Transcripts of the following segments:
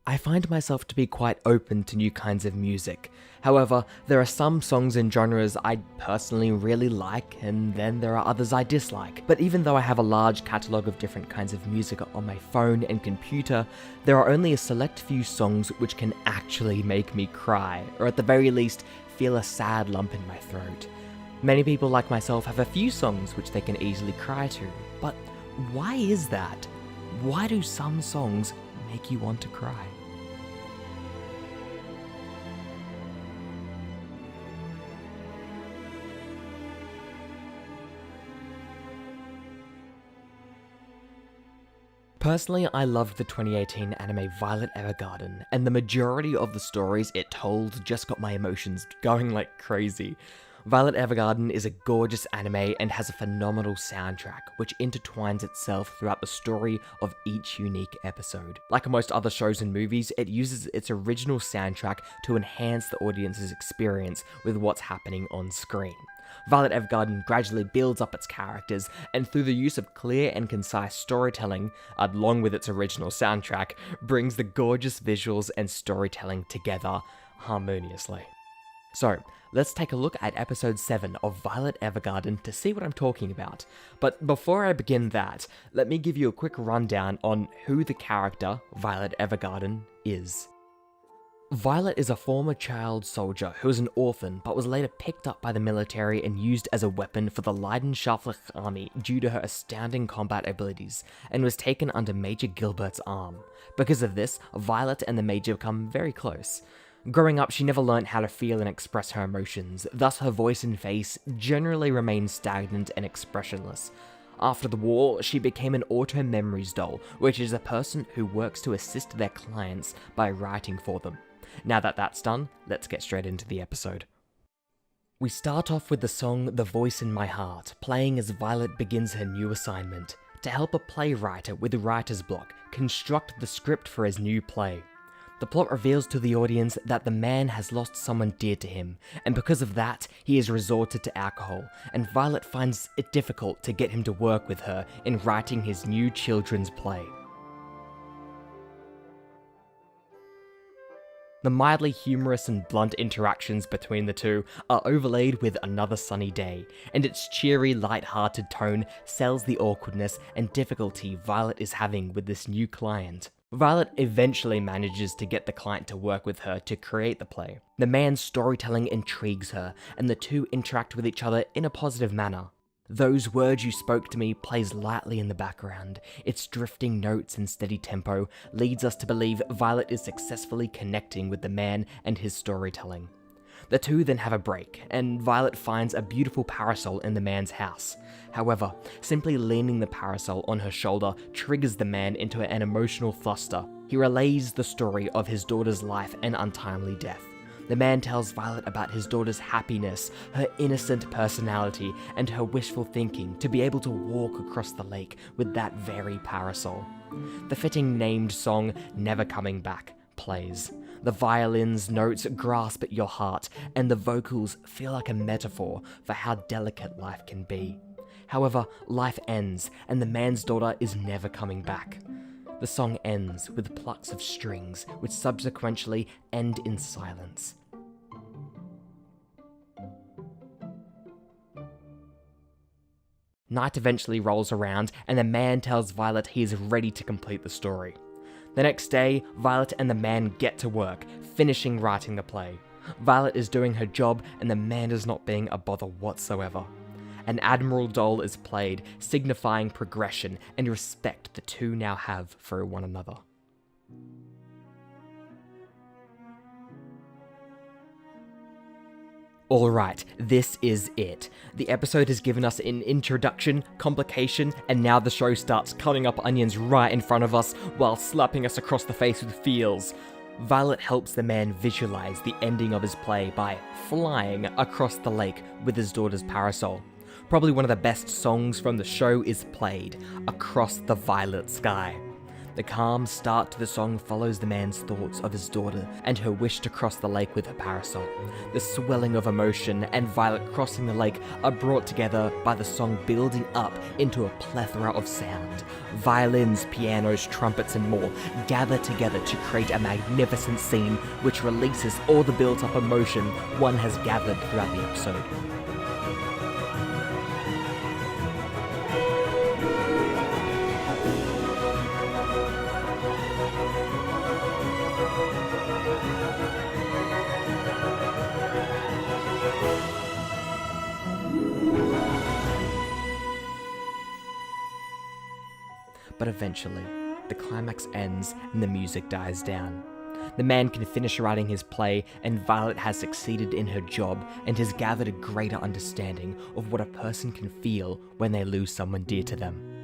I find myself to be quite open to new kinds of music. However, there are some songs and genres I personally really like, and then there are others I dislike. But even though I have a large catalogue of different kinds of music on my phone and computer, there are only a select few songs which can actually make me cry, or at the very least, feel a sad lump in my throat. Many people like myself have a few songs which they can easily cry to, but why is that? Why do some songs make you want to cry? Personally, I loved the 2018 anime Violet Evergarden, and the majority of the stories it told just got my emotions going like crazy. Violet Evergarden is a gorgeous anime and has a phenomenal soundtrack, which intertwines itself throughout the story of each unique episode. Like most other shows and movies, it uses its original soundtrack to enhance the audience's experience with what's happening on screen. Violet Evergarden gradually builds up its characters, and through the use of clear and concise storytelling, along with its original soundtrack, brings the gorgeous visuals and storytelling together harmoniously. So, let's take a look at episode 7 of Violet Evergarden to see what I'm talking about. But before I begin that, let me give you a quick rundown on who the character, Violet Evergarden, is. Violet is a former child soldier who was an orphan but was later picked up by the military and used as a weapon for the Leidenschaftlich army due to her astounding combat abilities, and was taken under Major Gilbert's arm. Because of this, Violet and the Major become very close. Growing up, she never learnt how to feel and express her emotions, thus her voice and face generally remained stagnant and expressionless. After the war, she became an auto memories doll, which is a person who works to assist their clients by writing for them. Now that that's done, let's get straight into the episode. We start off with the song The Voice in My Heart, playing as Violet begins her new assignment, to help a playwright with writer's block construct the script for his new play. The plot reveals to the audience that the man has lost someone dear to him, and because of that, he has resorted to alcohol, and Violet finds it difficult to get him to work with her in writing his new children's play. The mildly humorous and blunt interactions between the two are overlaid with Another Sunny Day, and its cheery, light-hearted tone sells the awkwardness and difficulty Violet is having with this new client. Violet eventually manages to get the client to work with her to create the play. The man's storytelling intrigues her, and the two interact with each other in a positive manner. Those Words You Spoke to Me plays lightly in the background. Its drifting notes and steady tempo leads us to believe Violet is successfully connecting with the man and his storytelling. The two then have a break, and Violet finds a beautiful parasol in the man's house. However, simply leaning the parasol on her shoulder triggers the man into an emotional fluster. He relays the story of his daughter's life and untimely death. The man tells Violet about his daughter's happiness, her innocent personality, and her wishful thinking to be able to walk across the lake with that very parasol. The fitting named song, Never Coming Back, plays. The violin's notes grasp at your heart, and the vocals feel like a metaphor for how delicate life can be. However, life ends, and the man's daughter is never coming back. The song ends with plucks of strings, which subsequently end in silence. Night eventually rolls around, and the man tells Violet he is ready to complete the story. The next day, Violet and the man get to work, finishing writing the play. Violet is doing her job, and the man is not being a bother whatsoever. An Admiral doll is played, signifying progression and respect the two now have for one another. Alright, this is it. The episode has given us an introduction, complication, and now the show starts cutting up onions right in front of us while slapping us across the face with feels. Violet helps the man visualize the ending of his play by flying across the lake with his daughter's parasol. Probably one of the best songs from the show is played, Across the Violet Sky. The calm start to the song follows the man's thoughts of his daughter and her wish to cross the lake with her parasol. The swelling of emotion and Violet crossing the lake are brought together by the song building up into a plethora of sound. Violins, pianos, trumpets and more gather together to create a magnificent scene which releases all the built-up emotion one has gathered throughout the episode. But eventually, the climax ends and the music dies down. The man can finish writing his play, and Violet has succeeded in her job and has gathered a greater understanding of what a person can feel when they lose someone dear to them.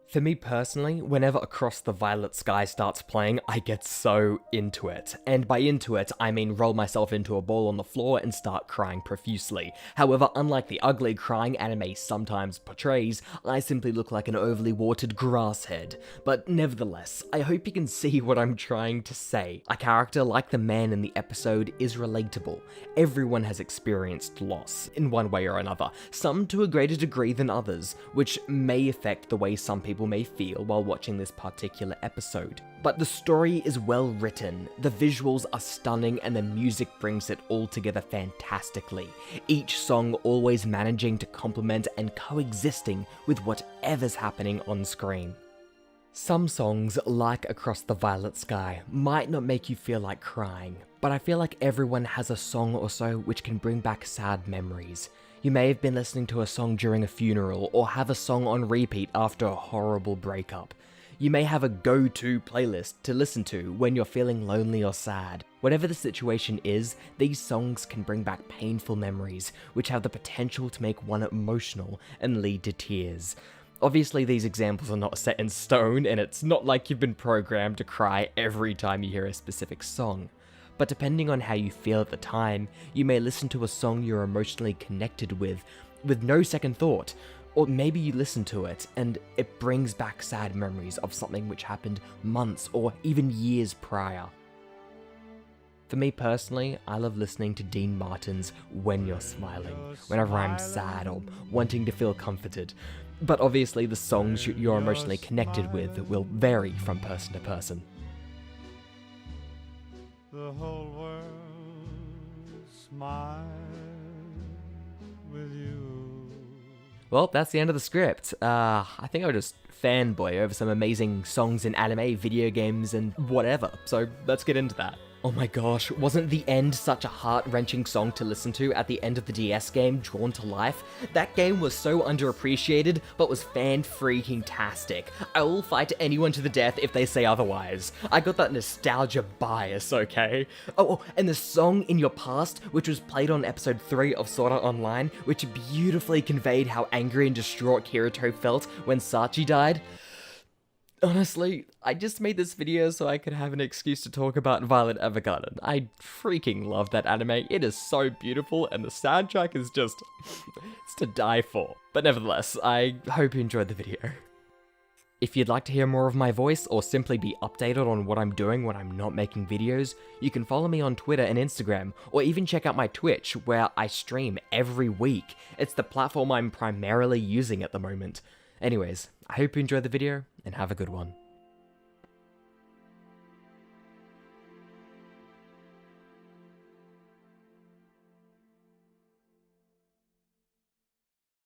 For me personally, whenever Across the Violet Sky starts playing, I get so into it. And by into it, I mean roll myself into a ball on the floor and start crying profusely. However, unlike the ugly crying anime sometimes portrays, I simply look like an overly watered grass head. But nevertheless, I hope you can see what I'm trying to say. A character like the man in the episode is relatable. Everyone has experienced loss, in one way or another, some to a greater degree than others, which may affect the way some people may feel while watching this particular episode. But the story is well written, the visuals are stunning, and the music brings it all together fantastically. Each song always managing to complement and coexisting with whatever's happening on screen. Some songs, like Across the Violet Sky, might not make you feel like crying, but I feel like everyone has a song or so which can bring back sad memories. You may have been listening to a song during a funeral, or have a song on repeat after a horrible breakup. You may have a go-to playlist to listen to when you're feeling lonely or sad. Whatever the situation is, these songs can bring back painful memories, which have the potential to make one emotional and lead to tears. Obviously, these examples are not set in stone, and it's not like you've been programmed to cry every time you hear a specific song. But depending on how you feel at the time, you may listen to a song you're emotionally connected with no second thought. Or maybe you listen to it and it brings back sad memories of something which happened months or even years prior. For me personally, I love listening to Dean Martin's When You're Smiling, whenever I'm sad or wanting to feel comforted. But obviously the songs you're emotionally connected with will vary from person to person. The whole world smiles with you. Well, that's the end of the script. I think I'll just fanboy over some amazing songs in anime, video games, and whatever, so let's get into that. Oh my gosh, wasn't The End such a heart-wrenching song to listen to at the end of the DS game, Drawn to Life? That game was so underappreciated, but was fan-freaking-tastic. I will fight anyone to the death if they say otherwise. I got that nostalgia bias, okay? Oh, and the song In Your Past, which was played on episode 3 of Sword Art Online, which beautifully conveyed how angry and distraught Kirito felt when Sachi died. Honestly, I just made this video so I could have an excuse to talk about Violet Evergarden. I freaking love that anime. It is so beautiful, and the soundtrack is just... it's to die for. But nevertheless, I hope you enjoyed the video. If you'd like to hear more of my voice, or simply be updated on what I'm doing when I'm not making videos, you can follow me on Twitter and Instagram, or even check out my Twitch, where I stream every week. It's the platform I'm primarily using at the moment. Anyways, I hope you enjoyed the video, and have a good one.